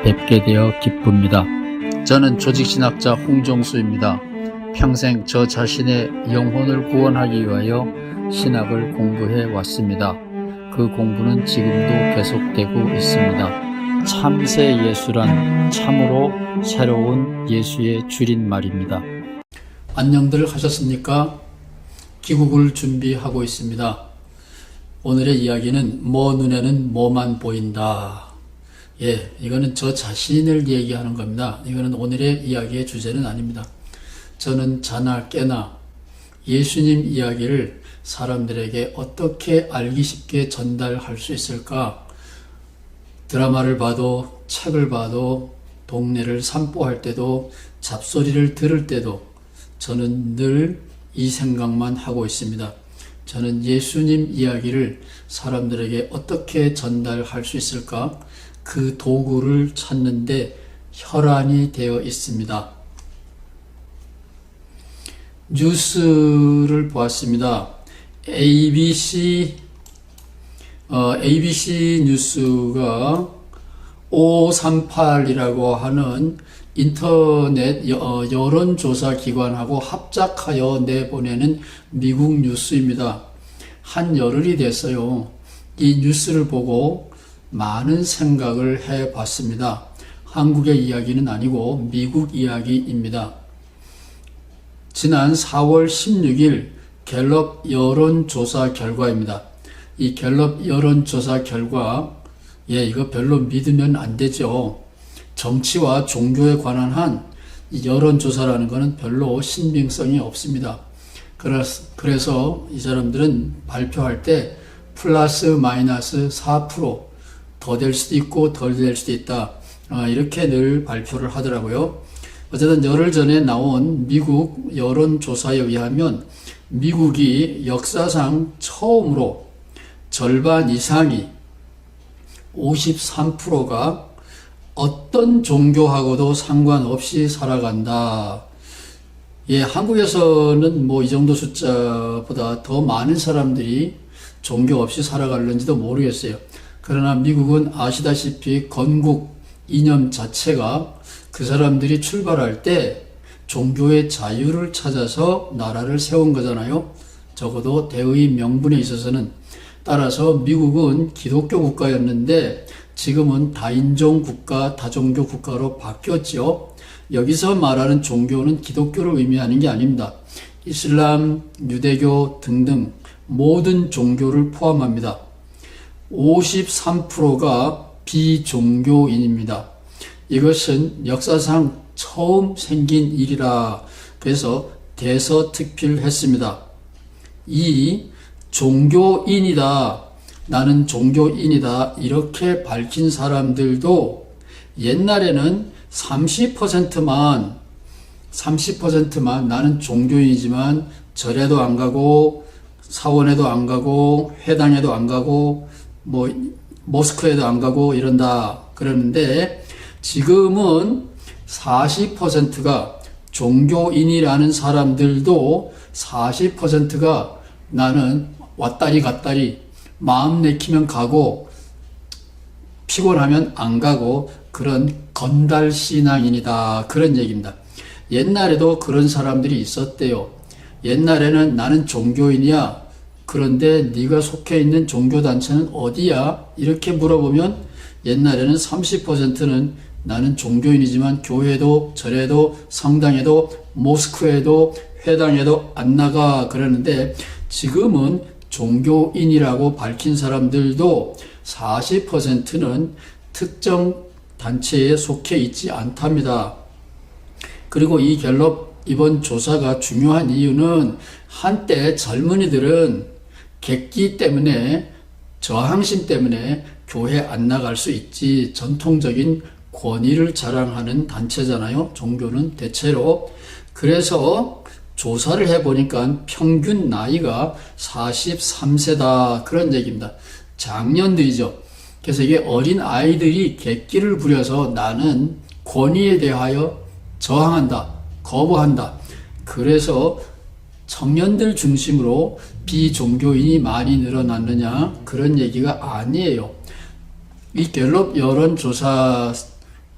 뵙게 되어 기쁩니다. 저는 조직신학자 홍정수입니다. 평생 저 자신의 영혼을 구원하기 위하여 신학을 공부해 왔습니다. 그 공부는 지금도 계속되고 있습니다. 참새 예수란 참으로 새로운 예수의 줄임말입니다. 안녕들 하셨습니까? 귀국을 준비하고 있습니다. 오늘의 이야기는 뭐 눈에는 뭐만 보인다. 이거는 저 자신을 얘기하는 겁니다. 이거는 오늘의 이야기의 주제는 아닙니다. 저는 자나 깨나 예수님 이야기를 사람들에게 어떻게 알기 쉽게 전달할 수 있을까? 드라마를 봐도, 책을 봐도, 동네를 산보할 때도, 잡소리를 들을 때도 저는 늘 이 생각만 하고 있습니다. 저는 예수님 이야기를 사람들에게 어떻게 전달할 수 있을까? 그 도구를 찾는데 혈안이 되어 있습니다. 뉴스를 보았습니다. ABC 뉴스가 538이라고 하는 인터넷 여론조사 기관하고 합작하여 내보내는 미국 뉴스입니다. 한 열흘이 됐어요. 이 뉴스를 보고 많은 생각을 해봤습니다. 한국의 이야기는 아니고 미국 이야기입니다. 지난 4월 16일 갤럽 여론조사 결과입니다. 이 갤럽 여론조사 결과, 이거 별로 믿으면 안 되죠. 정치와 종교에 관한 한 여론조사라는 것은 별로 신빙성이 없습니다. 그래서 이 사람들은 발표할 때 플러스 마이너스 4% 더 될 수도 있고 덜 될 수도 있다. 이렇게 늘 발표를 하더라고요. 어쨌든 열흘 전에 나온 미국 여론조사에 의하면 미국이 역사상 처음으로 절반 이상이 53%가 어떤 종교하고도 상관없이 살아간다. 한국에서는 이 정도 숫자보다 더 많은 사람들이 종교 없이 살아갈는지도 모르겠어요. 그러나 미국은 아시다시피 건국 이념 자체가 그 사람들이 출발할 때 종교의 자유를 찾아서 나라를 세운 거잖아요. 적어도 대의 명분에 있어서는. 따라서 미국은 기독교 국가였는데 지금은 다인종 국가, 다종교 국가로 바뀌었지요. 여기서 말하는 종교는 기독교를 의미하는 게 아닙니다. 이슬람, 유대교 등등 모든 종교를 포함합니다. 53%가 비종교인입니다. 이것은 역사상 처음 생긴 일이라 그래서 대서특필했습니다. 이 종교인이다, 나는 종교인이다 이렇게 밝힌 사람들도 옛날에는 30%만 나는 종교인이지만 절에도 안 가고 사원에도 안 가고 회당에도 안 가고 모스크에도 안 가고 이런다 그러는데, 지금은 40%가 종교인이라는 사람들도 40%가 나는 왔다리 갔다리 마음 내키면 가고 피곤하면 안 가고 그런 건달신앙인이다, 그런 얘기입니다. 옛날에도 그런 사람들이 있었대요. 옛날에는 나는 종교인이야, 그런데 네가 속해 있는 종교단체는 어디야? 이렇게 물어보면 옛날에는 30%는 나는 종교인이지만 교회도 절에도 성당에도 모스크에도 회당에도 안 나가 그러는데, 지금은 종교인이라고 밝힌 사람들도 40%는 특정 단체에 속해 있지 않답니다. 그리고 이 갤럽 이번 조사가 중요한 이유는 한때 젊은이들은 객기 때문에, 저항심 때문에 교회 안 나갈 수 있지, 전통적인 권위를 자랑하는 단체잖아요. 종교는 대체로. 그래서 조사를 해보니까 평균 나이가 43세다 그런 얘기입니다. 장년들이죠. 그래서 이게 어린 아이들이 객기를 부려서 나는 권위에 대하여 저항한다, 거부한다. 그래서 청년들 중심으로 비종교인이 많이 늘어났느냐, 그런 얘기가 아니에요. 이 갤럽 여론조사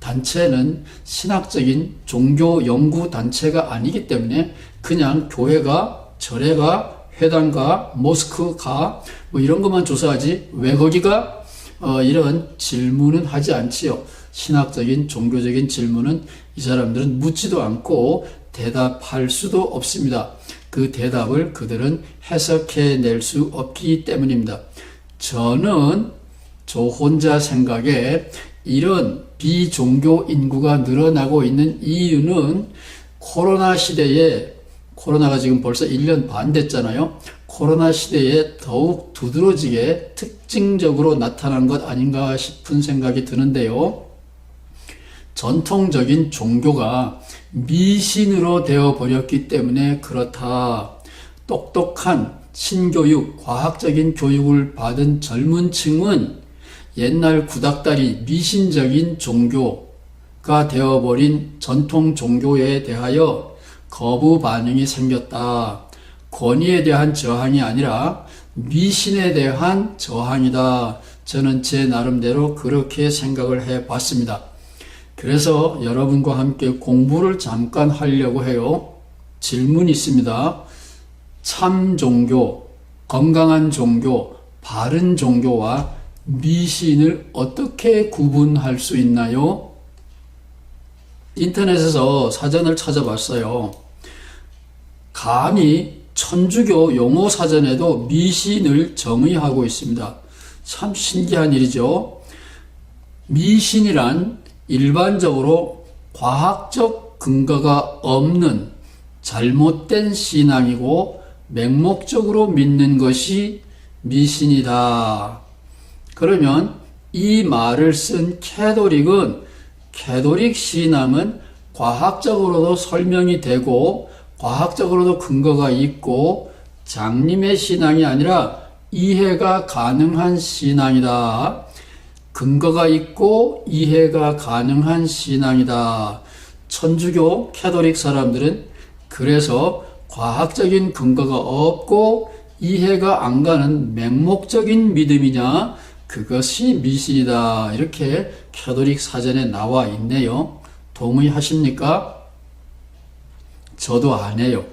단체는 신학적인 종교 연구 단체가 아니기 때문에 그냥 교회가, 절에가, 회당가, 모스크가 뭐 이런 것만 조사하지 왜 거기가 이런 질문은 하지 않지요. 신학적인 종교적인 질문은 이 사람들은 묻지도 않고 대답할 수도 없습니다. 그 대답을 그들은 해석해낼 수 없기 때문입니다. 저는 저 혼자 생각에 이런 비종교 인구가 늘어나고 있는 이유는 코로나 시대에, 코로나가 지금 벌써 1년 반 됐잖아요. 코로나 시대에 더욱 두드러지게 특징적으로 나타난 것 아닌가 싶은 생각이 드는데요. 전통적인 종교가 미신으로 되어버렸기 때문에 그렇다. 똑똑한 신교육, 과학적인 교육을 받은 젊은 층은 옛날 구닥다리 미신적인 종교가 되어버린 전통 종교에 대하여 거부 반응이 생겼다. 권위에 대한 저항이 아니라 미신에 대한 저항이다. 저는 제 나름대로 그렇게 생각을 해 봤습니다. 그래서 여러분과 함께 공부를 잠깐 하려고 해요. 질문이 있습니다. 참 종교, 건강한 종교, 바른 종교와 미신을 어떻게 구분할 수 있나요? 인터넷에서 사전을 찾아봤어요. 감히 천주교 용어 사전에도 미신을 정의하고 있습니다. 참 신기한 일이죠. 미신이란 일반적으로 과학적 근거가 없는 잘못된 신앙이고 맹목적으로 믿는 것이 미신이다. 그러면 이 말을 쓴 캐도릭 신앙은 과학적으로도 설명이 되고 과학적으로도 근거가 있고 장님의 신앙이 아니라 이해가 가능한 신앙이다. 근거가 있고 이해가 가능한 신앙이다. 천주교 캐도릭 사람들은 그래서 과학적인 근거가 없고 이해가 안 가는 맹목적인 믿음이냐, 그것이 미신이다. 이렇게 캐도릭 사전에 나와 있네요. 동의하십니까? 저도 안 해요.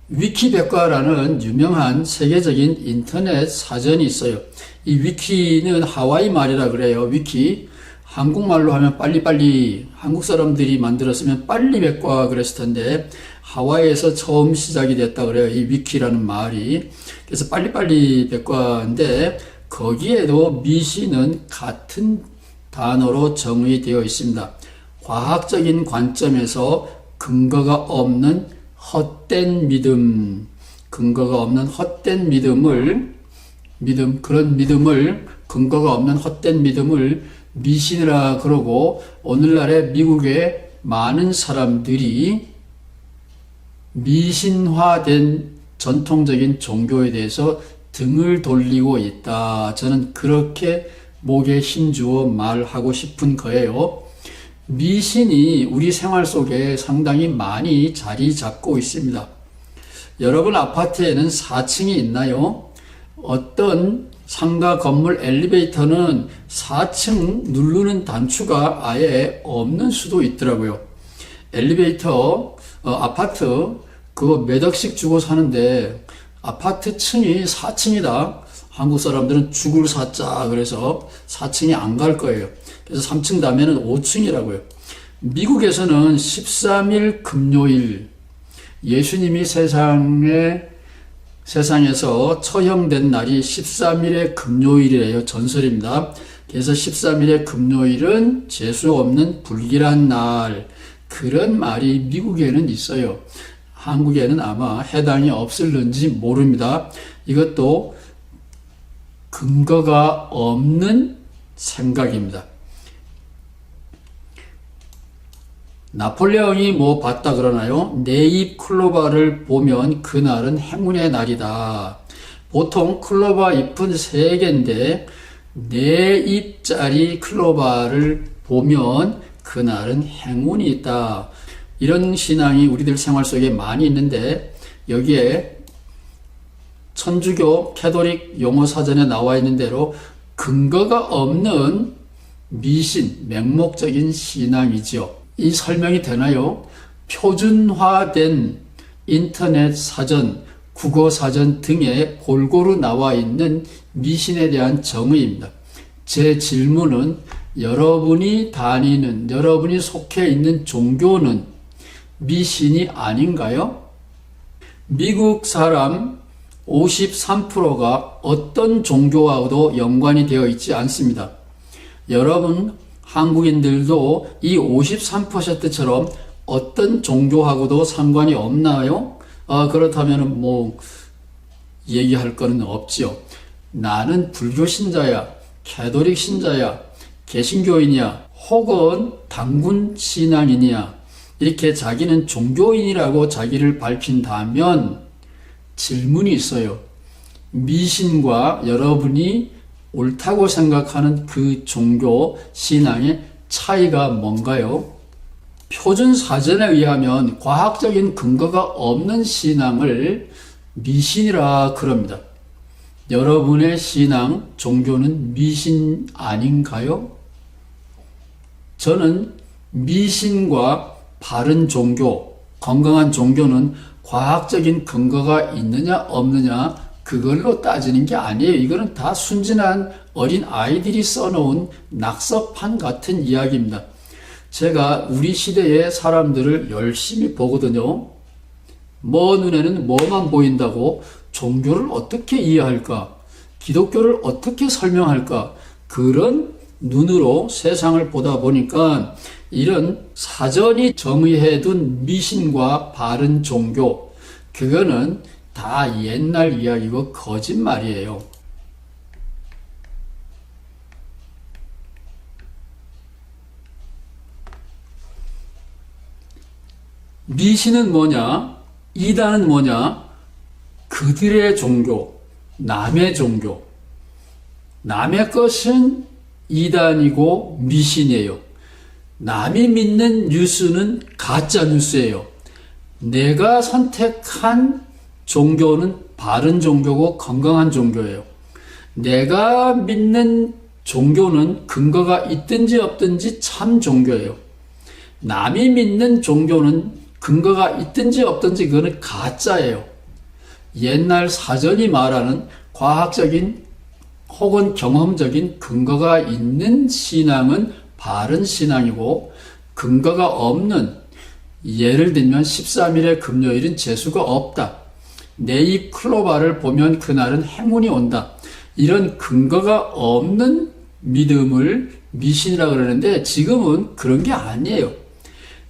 위키백과라는 유명한 세계적인 인터넷 사전이 있어요. 이 위키는 하와이 말이라 그래요. 위키. 한국말로 하면 빨리빨리, 한국 사람들이 만들었으면 빨리백과 그랬을 텐데 하와이에서 처음 시작이 됐다 그래요. 이 위키라는 말이. 그래서 빨리빨리 백과인데 거기에도 미신은 같은 단어로 정의되어 있습니다. 과학적인 관점에서 근거가 없는 헛된 믿음, 근거가 없는 헛된 그런 믿음을, 근거가 없는 헛된 믿음을 미신이라 그러고, 오늘날의 미국의 많은 사람들이 미신화된 전통적인 종교에 대해서 등을 돌리고 있다. 저는 그렇게 목에 힘주어 말하고 싶은 거예요. 미신이 우리 생활 속에 상당히 많이 자리 잡고 있습니다. 여러분 아파트에는 4층이 있나요? 어떤 상가 건물 엘리베이터는 4층 누르는 단추가 아예 없는 수도 있더라고요. 엘리베이터, 아파트 그거 몇 억씩 주고 사는데 아파트 층이 4층이다. 한국 사람들은 죽을 사자 그래서 4층이 안 갈 거예요. 그래서 3층 다음에는 5층이라고요. 미국에서는 13일 금요일, 예수님이 세상에서 처형된 날이 13일의 금요일이래요. 전설입니다. 그래서 13일의 금요일은 재수 없는 불길한 날, 그런 말이 미국에는 있어요. 한국에는 아마 해당이 없을는지 모릅니다. 이것도 근거가 없는 생각입니다. 나폴레옹이 뭐 봤다 그러나요? 내 입 클로바를 보면 그날은 행운의 날이다. 보통 클로바 잎은 3개인데 내 입짜리 클로바를 보면 그날은 행운이 있다. 이런 신앙이 우리들 생활 속에 많이 있는데 여기에 천주교 캐도릭 용어 사전에 나와 있는 대로 근거가 없는 미신, 맹목적인 신앙이지요. 이 설명이 되나요? 표준화된 인터넷 사전, 국어 사전 등에 골고루 나와 있는 미신에 대한 정의입니다. 제 질문은 여러분이 속해 있는 종교는 미신이 아닌가요? 미국 사람 53%가 어떤 종교하고도 연관이 되어 있지 않습니다. 여러분 한국인들도 이 53%처럼 어떤 종교하고도 상관이 없나요? 그렇다면 얘기할 거는 없지요. 나는 불교 신자야, 캐톨릭 신자야, 개신교인이야, 혹은 당군 신앙인이야. 이렇게 자기는 종교인이라고 자기를 밝힌다면 질문이 있어요. 미신과 여러분이 옳다고 생각하는 그 종교 신앙의 차이가 뭔가요? 표준 사전에 의하면 과학적인 근거가 없는 신앙을 미신이라 그럽니다. 여러분의 신앙, 종교는 미신 아닌가요? 저는 미신과 바른 종교, 건강한 종교는 과학적인 근거가 있느냐 없느냐 그걸로 따지는 게 아니에요. 이거는 다 순진한 어린 아이들이 써놓은 낙서판 같은 이야기입니다. 제가 우리 시대의 사람들을 열심히 보거든요. 눈에는 뭐만 보인다고 종교를 어떻게 이해할까? 기독교를 어떻게 설명할까? 그런 눈으로 세상을 보다 보니까 이런 사전이 정의해둔 미신과 바른 종교, 그거는 다 옛날 이야기고 거짓말이에요. 미신은 뭐냐? 이단은 뭐냐? 그들의 종교, 남의 종교. 남의 것은 이단이고 미신이에요. 남이 믿는 뉴스는 가짜 뉴스예요. 내가 선택한 종교는 바른 종교고 건강한 종교예요. 내가 믿는 종교는 근거가 있든지 없든지 참 종교예요. 남이 믿는 종교는 근거가 있든지 없든지 그거는 가짜예요. 옛날 사전이 말하는 과학적인 혹은 경험적인 근거가 있는 신앙은 바른 신앙이고, 근거가 없는, 예를 들면 13일의 금요일은 재수가 없다, 내 입 클로바를 보면 그날은 행운이 온다, 이런 근거가 없는 믿음을 미신이라고 그러는데 지금은 그런 게 아니에요.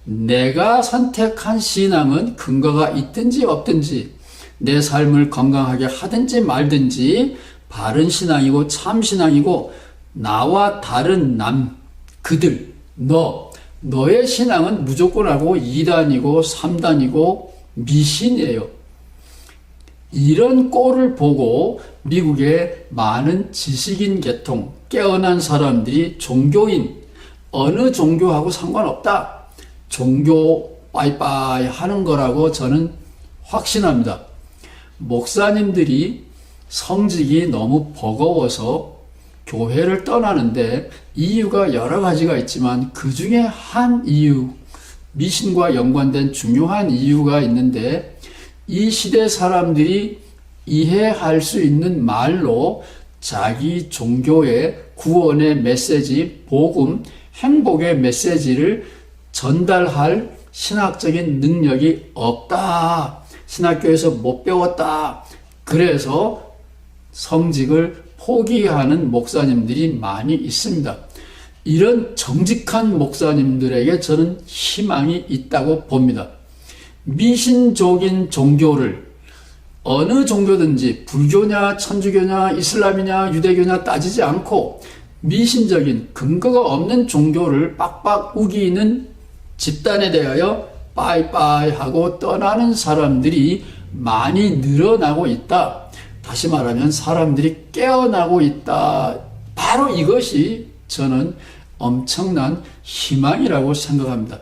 내가 선택한 신앙은 근거가 있든지 없든지, 내 삶을 건강하게 하든지 말든지 바른 신앙이고 참 신앙이고, 나와 다른 그들, 너의 신앙은 무조건하고 2단이고 3단이고 미신이에요. 이런 꼴을 보고 미국의 많은 지식인 계통, 깨어난 사람들이 종교인, 어느 종교하고 상관없다, 종교 빠이빠이 하는 거라고 저는 확신합니다. 목사님들이 성직이 너무 버거워서 교회를 떠나는데 이유가 여러 가지가 있지만 그 중에 한 이유, 미신과 연관된 중요한 이유가 있는데, 이 시대 사람들이 이해할 수 있는 말로 자기 종교의 구원의 메시지, 복음, 행복의 메시지를 전달할 신학적인 능력이 없다, 신학교에서 못 배웠다, 그래서 성직을 포기하는 목사님들이 많이 있습니다. 이런 정직한 목사님들에게 저는 희망이 있다고 봅니다. 미신적인 종교를 어느 종교든지 불교냐 천주교냐 이슬람이냐 유대교냐 따지지 않고 미신적인 근거가 없는 종교를 빡빡 우기는 집단에 대하여 빠이빠이 하고 떠나는 사람들이 많이 늘어나고 있다. 다시 말하면 사람들이 깨어나고 있다. 바로 이것이 저는 엄청난 희망이라고 생각합니다.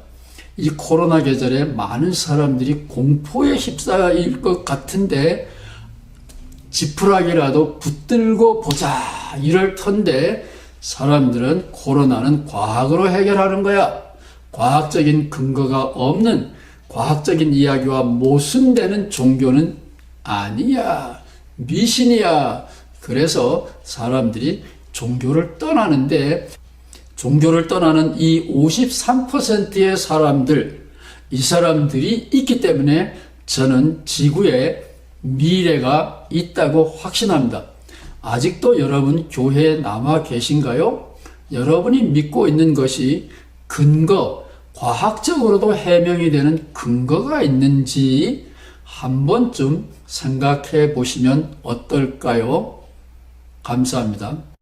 이 코로나 계절에 많은 사람들이 공포에 휩싸일 것 같은데 지푸라기라도 붙들고 보자 이럴 텐데, 사람들은 코로나는 과학으로 해결하는 거야. 과학적인 근거가 없는 과학적인 이야기와 모순되는 종교는 아니야. 미신이야. 그래서 사람들이 종교를 떠나는데, 종교를 떠나는 이 53%의 사람들, 이 사람들이 있기 때문에 저는 지구에 미래가 있다고 확신합니다. 아직도 여러분 교회에 남아 계신가요? 여러분이 믿고 있는 것이 근거, 과학적으로도 해명이 되는 근거가 있는지 한 번쯤 생각해 보시면 어떨까요? 감사합니다.